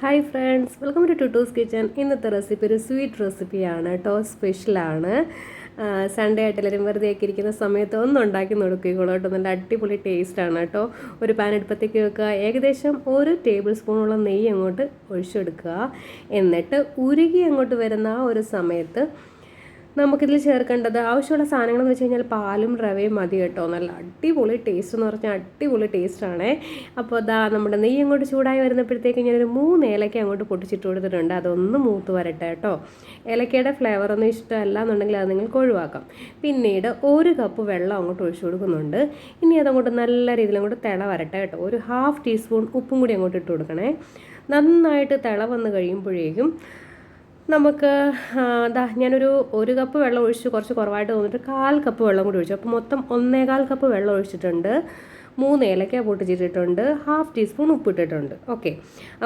Hi friends, welcome to Tuttu's kitchen. ഇന്നത്തെ recipe ഒരു sweet റെസിപ്പിയാണ് കേട്ടോ, സ്പെഷ്യലാണ്. സൺഡേ ആയിട്ട് എല്ലാവരും വെറുതെ ഒക്കെ ഇരിക്കുന്ന സമയത്ത് ഒന്ന് ഉണ്ടാക്കി നോക്കിക്കോളൂ കേട്ടോ. നല്ല അടിപൊളി ടേസ്റ്റാണ് കേട്ടോ. ഒരു പാൻ അടുപ്പത്തേക്ക് വെക്കുക, ഏകദേശം 1 ടേബിൾ സ്പൂണോളം നെയ്യ് അങ്ങോട്ട് ഒഴിച്ചെടുക്കുക. എന്നിട്ട് ഉരുകി അങ്ങോട്ട് വരുന്ന ആ ഒരു സമയത്ത് നമുക്കിതിൽ ചേർക്കേണ്ടത് ആവശ്യമുള്ള സാധനങ്ങളെന്ന് വെച്ച് കഴിഞ്ഞാൽ പാലും റവയും മതി കേട്ടോ. നല്ല അടിപൊളി ടേസ്റ്റ് എന്ന് പറഞ്ഞാൽ അടിപൊളി ടേസ്റ്റാണേ. അപ്പോൾ നമ്മുടെ നെയ്യ് അങ്ങോട്ട് ചൂടായി വരുന്നപ്പോഴത്തേക്ക് ഞാനൊരു 3 ഏലക്ക അങ്ങോട്ട് പൊട്ടിച്ചിട്ട് കൊടുത്തിട്ടുണ്ട്. അതൊന്ന് മൂത്ത് വരട്ടെ കേട്ടോ. ഏലക്കയുടെ ഫ്ലേവറൊന്നും ഇഷ്ടമല്ല എന്നുണ്ടെങ്കിൽ അത് നിങ്ങൾക്ക് ഒഴിവാക്കാം. പിന്നീട് 1 കപ്പ് വെള്ളം അങ്ങോട്ട് ഒഴിച്ചു കൊടുക്കുന്നുണ്ട്. ഇനി അതങ്ങോട്ട് നല്ല രീതിയിൽ അങ്ങോട്ട് തിള വരട്ടെ കേട്ടോ. ഒരു 1/2 ടീസ്പൂൺ ഉപ്പും കൂടി അങ്ങോട്ട് ഇട്ട് കൊടുക്കണേ. നന്നായിട്ട് തിള വന്ന് കഴിയുമ്പോഴേക്കും നമുക്ക് ഞാനൊരു 1 കപ്പ് വെള്ളം ഒഴിച്ച് കുറച്ച് കുറവായിട്ട് തോന്നിയിട്ട് 1/4 കപ്പ് വെള്ളം കൂടി ഒഴിച്ചു. അപ്പോൾ മൊത്തം 1/4 കപ്പ് വെള്ളം ഒഴിച്ചിട്ടുണ്ട്. 3 ഏലക്ക പൊട്ടിച്ചിട്ടിട്ടുണ്ട്. 1/2 ടീസ്പൂൺ ഉപ്പിട്ടിട്ടുണ്ട്. ഓക്കെ,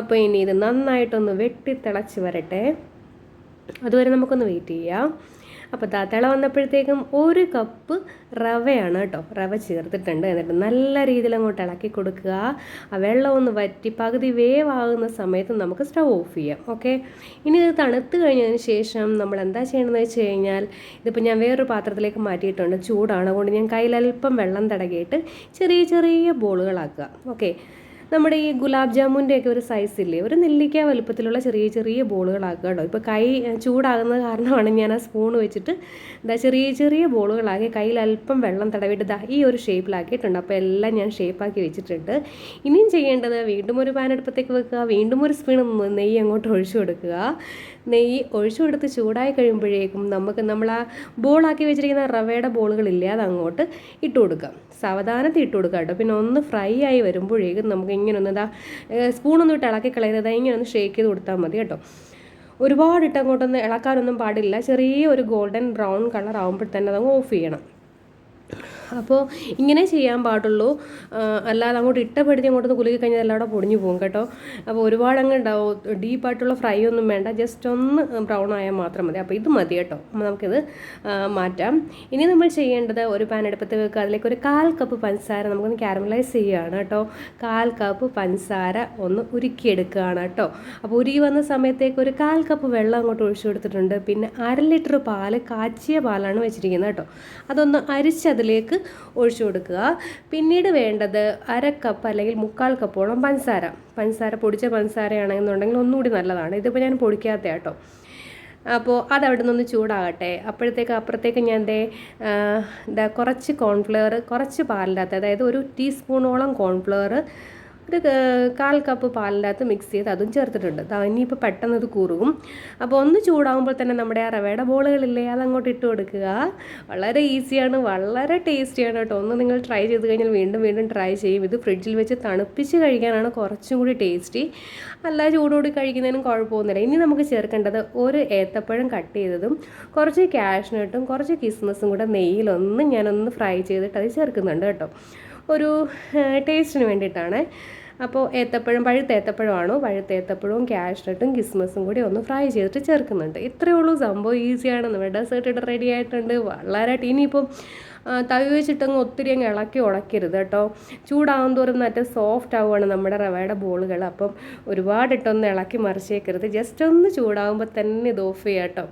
അപ്പോൾ ഇനി ഇത് നന്നായിട്ടൊന്ന് വെട്ടി തിളച്ച് വരട്ടെ. അതുവരെ നമുക്കൊന്ന് വെയിറ്റ് ചെയ്യാം. അപ്പോൾ തിള വന്നപ്പോഴത്തേക്കും 1 കപ്പ് റവയാണ് കേട്ടോ, റവ ചേർത്തിട്ടുണ്ട്. എന്നിട്ട് നല്ല രീതിയിൽ അങ്ങോട്ട് ഇളക്കി കൊടുക്കുക. ആ വെള്ളം ഒന്ന് വറ്റി പകുതി വേവാകുന്ന സമയത്ത് നമുക്ക് സ്റ്റവ് ഓഫ് ചെയ്യാം. ഓക്കെ, ഇനി ഇത് തണുത്ത് കഴിഞ്ഞതിന് ശേഷം നമ്മൾ എന്താ ചെയ്യണമെന്ന് വെച്ച് കഴിഞ്ഞാൽ, ഇതിപ്പോൾ ഞാൻ വേറൊരു പാത്രത്തിലേക്ക് മാറ്റിയിട്ടുണ്ട്. ചൂടാണ്, അതുകൊണ്ട് ഞാൻ കയ്യിലൽപ്പം വെള്ളം തടകിയിട്ട് ചെറിയ ചെറിയ ബോളുകളാക്കുക. ഓക്കെ, നമ്മുടെ ഈ ഗുലാബ് ജാമുൻ്റെയൊക്കെ ഒരു സൈസില്ലേ, ഒരു നെല്ലിക്ക വലുപ്പത്തിലുള്ള ചെറിയ ചെറിയ ബോളുകളാക്കുക കേട്ടോ. ഇപ്പോൾ കൈ ചൂടാകുന്നത് കാരണമാണ് ഞാൻ ആ സ്പൂൺ വെച്ചിട്ട് ചെറിയ ചെറിയ ബോളുകളാക്കി കയ്യിൽ അല്പം വെള്ളം തടവിട്ട് ഈ ഒരു ഷേപ്പിലാക്കിയിട്ടുണ്ട്. അപ്പോൾ എല്ലാം ഞാൻ ഷേപ്പാക്കി വെച്ചിട്ടുണ്ട്. ഇനിയും ചെയ്യേണ്ടത് വീണ്ടും ഒരു പാൻ അടുപ്പത്തേക്ക് വെക്കുക, വീണ്ടും ഒരു സ്പൂൺ നെയ്യ് അങ്ങോട്ട് ഒഴിച്ചു കൊടുക്കുക. നെയ്യ് ഒഴിച്ചു കൊടുത്ത് ചൂടായി കഴിയുമ്പോഴേക്കും നമ്മൾ ആ ബോളാക്കി വെച്ചിരിക്കുന്ന റവയുടെ ബോളുകളില്ലേ, അത് അങ്ങോട്ട് ഇട്ട് കൊടുക്കാം. സാവധാനത്തിൽ ഇട്ട് കൊടുക്കുക കേട്ടോ. പിന്നെ ഒന്ന് ഫ്രൈ ആയി വരുമ്പോഴേക്കും നമുക്ക് ഇങ്ങനെ ഒന്ന് സ്പൂണൊന്നും ഇട്ട് ഇളക്കി കളയരുത്, ഇങ്ങനെ ഒന്ന് ഷേക്ക് ചെയ്ത് കൊടുത്താൽ മതി കേട്ടോ. ഒരുപാട് ഇട്ട് അങ്ങോട്ടൊന്ന് ഇളക്കാനൊന്നും പാടില്ല. ചെറിയ ഒരു ഗോൾഡൻ ബ്രൗൺ കളർ ആകുമ്പോൾ തന്നെ അതങ്ങ് ഓഫ് ചെയ്യണം. അപ്പോൾ ഇങ്ങനെ ചെയ്യാൻ പാടുള്ളൂ, അല്ലാതെ അങ്ങോട്ട് ഇട്ടപ്പെടുത്തി അങ്ങോട്ടൊന്ന് കുലുക്കി കഴിഞ്ഞാൽ എല്ലാം അവിടെ പൊടിഞ്ഞു പോകും കേട്ടോ. അപ്പോൾ ഒരുപാട് അങ്ങ് ഡീപ്പായിട്ടുള്ള ഫ്രൈ ഒന്നും വേണ്ട, ജസ്റ്റ് ഒന്ന് ബ്രൗൺ ആയാൽ മാത്രം മതി. അപ്പോൾ ഇത് മതി കേട്ടോ. നമുക്കിത് മാറ്റാം. ഇനി നമ്മൾ ചെയ്യേണ്ടത് ഒരു പാൻ അടുപ്പത്ത് വെക്കുക, അതിലേക്ക് ഒരു 1/4 കപ്പ് പഞ്ചസാര നമുക്കൊന്ന് കാരമലൈസ് ചെയ്യുകയാണ് കേട്ടോ. 1/4 കപ്പ് പഞ്ചസാര ഒന്ന് ഉരുക്കിയെടുക്കുകയാണ് കേട്ടോ. അപ്പോൾ ഉരുകി വന്ന സമയത്തേക്ക് ഒരു 1/4 കപ്പ് വെള്ളം അങ്ങോട്ട് ഒഴിച്ചു കൊടുത്തിട്ടുണ്ട്. പിന്നെ 1/2 ലിറ്റർ പാല്, കാച്ചിയ പാലാണ് വെച്ചിരിക്കുന്നത് കേട്ടോ. അതൊന്ന് അരിച്ചതിലേക്ക് ഒഴിച്ചു കൊടുക്കുക. പിന്നീട് വേണ്ടത് 1/2 കപ്പ് അല്ലെങ്കിൽ 1/4 കപ്പോളം പഞ്ചസാര പൊടിച്ച പഞ്ചസാരയാണെന്നുണ്ടെങ്കിൽ ഒന്നുകൂടി നല്ലതാണ്. ഇതിപ്പോൾ ഞാൻ പൊടിക്കാത്ത കേട്ടോ. അപ്പോൾ അതവിടെ നിന്നൊന്ന് ചൂടാകട്ടെ. അപ്പുറത്തേക്ക് ഞാൻ കുറച്ച് കോൺഫ്ലവർ, കുറച്ച് പാലിൻ്റെ അകത്ത്, അതായത് 1 ടീസ്പൂണോളം കോൺഫ്ലവർ ഒരു 1/4 കപ്പ് പാലിൻ്റെ അകത്ത് മിക്സ് ചെയ്ത് അതും ചേർത്തിട്ടുണ്ട്. ഇനിയിപ്പോൾ പെട്ടെന്ന് ഇത് കുറുകും. അപ്പോൾ ഒന്ന് ചൂടാകുമ്പോൾ തന്നെ നമ്മുടെ ആ റവയുടെ ബോളുകളില്ലേ, അതങ്ങോട്ട് ഇട്ട് കൊടുക്കുക. വളരെ ഈസിയാണ്, വളരെ ടേസ്റ്റിയാണ് കേട്ടോ. ഒന്ന് നിങ്ങൾ ട്രൈ ചെയ്ത് കഴിഞ്ഞാൽ വീണ്ടും വീണ്ടും ട്രൈ ചെയ്യും. ഇത് ഫ്രിഡ്ജിൽ വെച്ച് തണുപ്പിച്ച് കഴിക്കാനാണ് കുറച്ചും കൂടി ടേസ്റ്റി. അല്ല ചൂടോടി കഴിക്കുന്നതിനും കുഴപ്പമൊന്നുമില്ല. ഇനി നമുക്ക് ചേർക്കേണ്ടത് 1 ഏത്തപ്പഴം കട്ട് ചെയ്തതും കുറച്ച് കാഷ്നട്ടും കുറച്ച് കിസ്മസും കൂടെ നെയ്യിലൊന്ന് ഞാനൊന്ന് ഫ്രൈ ചെയ്തിട്ട് അത് ചേർക്കുന്നുണ്ട് കേട്ടോ. ഒരു ടേസ്റ്റിന് വേണ്ടിയിട്ടാണ്. അപ്പോൾ പഴുത്ത ഏത്തപ്പഴവും കാഷ്നട്ടും കിസ്മസും കൂടി ഒന്ന് ഫ്രൈ ചെയ്തിട്ട് ചേർക്കുന്നുണ്ട്. ഇത്രയേ ഉള്ളൂ, സംഭവം ഈസിയാണ്. നമ്മുടെ ഡെസേർട്ട് ഇവിടെ റെഡി ആയിട്ടുണ്ട്. വളരെ ഇനിയിപ്പം തവി വെച്ചിട്ടങ്ങ് ഒത്തിരി അങ്ങ് ഇളക്കി ഉടക്കരുത് കേട്ടോ. ചൂടാകും തോറും നല്ല സോഫ്റ്റ് ആവുകയാണ് നമ്മുടെ റവയുടെ ബോളുകൾ. അപ്പം ഒരുപാടിട്ടൊന്ന് ഇളക്കി മറിച്ചേക്കരുത്. ജസ്റ്റ് ഒന്ന് ചൂടാകുമ്പോൾ തന്നെ ഇത് ഓഫ് ചെയ്യുക കേട്ടോ.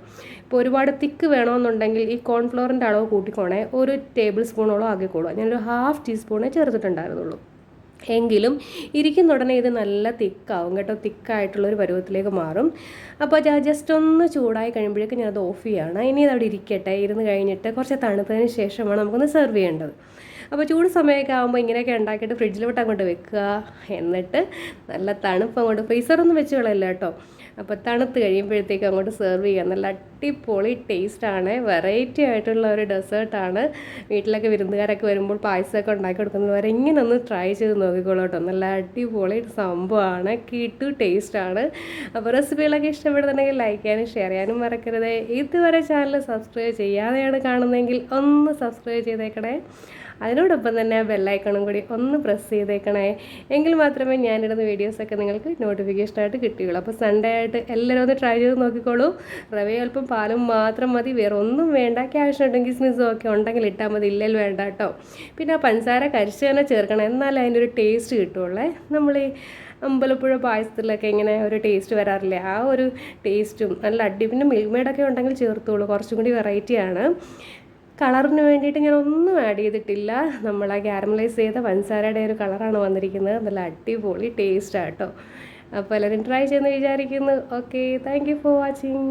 ഇപ്പോൾ ഒരുപാട് തിക്ക് വേണമെന്നുണ്ടെങ്കിൽ ഈ കോൺഫ്ലവറിൻ്റെ അളവ് കൂട്ടിക്കോണേ. 1 ടേബിൾ സ്പൂണോളം ആക്കിക്കോളുക. ഞാനൊരു 1/2 ടീസ്പൂണേ ചേർത്തിട്ടുണ്ടായിരുന്നുള്ളൂ. എങ്കിലും ഇരിക്കുന്ന ഉടനെ ഇത് നല്ല തിക്കാവും കേട്ടോ. തിക്കായിട്ടുള്ളൊരു പരുവത്തിലേക്ക് മാറും. അപ്പോൾ ജസ്റ്റ് ഒന്ന് ചൂടായി കഴിയുമ്പോഴേക്കും ഞാനത് ഓഫ് ചെയ്യുകയാണ്. ഇനി അതവിടെ ഇരിക്കട്ടെ. ഇരുന്ന് കഴിഞ്ഞിട്ട് കുറച്ച് തണുത്തതിന് ശേഷമാണ് നമുക്കൊന്ന് സെർവ് ചെയ്യേണ്ടത്. അപ്പോൾ ചൂട് സമയമൊക്കെ ആകുമ്പോൾ ഇങ്ങനെയൊക്കെ ഉണ്ടാക്കിയിട്ട് ഫ്രിഡ്ജിലോട്ട് അങ്ങോട്ട് വെക്കുക. എന്നിട്ട് നല്ല തണുപ്പ് അങ്ങോട്ട്, ഫ്രീസറൊന്നും വെച്ച് കളയില്ല കേട്ടോ. അപ്പോൾ തണുത്ത് കഴിയുമ്പോഴത്തേക്ക് അങ്ങോട്ട് സെർവ് ചെയ്യുക. നല്ല അടിപൊളി ടേസ്റ്റാണ്, വെറൈറ്റി ആയിട്ടുള്ള ഒരു ഡെസേർട്ടാണ്. വീട്ടിലൊക്കെ വിരുന്നുകാരൊക്കെ വരുമ്പോൾ പായസമൊക്കെ ഉണ്ടാക്കി കൊടുക്കുന്നത് വരെ ഇങ്ങനെ ഒന്ന് ട്രൈ ചെയ്ത് നോക്കിക്കോളൂ കേട്ടോ. നല്ല അടിപൊളി സംഭവമാണ്, ടേസ്റ്റാണ്. അപ്പോൾ റെസിപ്പികളൊക്കെ ഇഷ്ടപ്പെടുന്നുണ്ടെങ്കിൽ ലൈക്ക് ചെയ്യാനും ഷെയർ ചെയ്യാനും മറക്കരുത്. ഇതുവരെ ചാനൽ സബ്സ്ക്രൈബ് ചെയ്യാതെയാണ് കാണുന്നതെങ്കിൽ ഒന്ന് സബ്സ്ക്രൈബ് ചെയ്തേക്കണേ. അതിനോടൊപ്പം തന്നെ ബെല്ലൈക്കണും കൂടി ഒന്ന് പ്രസ് ചെയ്തേക്കണേ. എങ്കിൽ മാത്രമേ ഞാനിടുന്ന വീഡിയോസൊക്കെ നിങ്ങൾക്ക് നോട്ടിഫിക്കേഷനായിട്ട് കിട്ടുകയുള്ളൂ. അപ്പോൾ സൺഡേ ആയിട്ട് എല്ലാവരും ഒന്ന് ട്രൈ ചെയ്ത് നോക്കിക്കോളൂ. റവയും അല്പം പാലും മാത്രം മതി, വേറെ ഒന്നും വേണ്ട. കാഷ്നട്ടും കിസ്മിസും ഒക്കെ ഉണ്ടെങ്കിൽ ഇട്ടാൽ മതി, ഇല്ലെങ്കിൽ വേണ്ട കേട്ടോ. പിന്നെ ആ പഞ്ചസാര കരിച്ച് തന്നെ ചേർക്കണം, എന്നാലേ അതിൻ്റെ ഒരു ടേസ്റ്റ് കിട്ടുള്ളേ. നമ്മൾ ഈ അമ്പലപ്പുഴ പായസത്തിലൊക്കെ ഇങ്ങനെ ഒരു ടേസ്റ്റ് വരാറില്ലേ, ആ ഒരു ടേസ്റ്റും നല്ല പിന്നെ മിൽക്ക് മെയ്ഡൊക്കെ ഉണ്ടെങ്കിൽ ചേർത്തോളൂ, കുറച്ചും കൂടി വെറൈറ്റിയാണ്. കളറിന് വേണ്ടിയിട്ട് ഞാൻ ഒന്നും ആഡ് ചെയ്തിട്ടില്ല. നമ്മൾ ആ ക്യാരമലൈസ് ചെയ്ത പഞ്ചസാരയുടെ ഒരു കളറാണ് വന്നിരിക്കുന്നത്. നല്ല അടിപൊളി ടേസ്റ്റാണ് കേട്ടോ. അപ്പോൾ എല്ലാവരും ട്രൈ ചെയ്യുമെന്ന് വിചാരിക്കുന്നു. Okay, thank you for watching.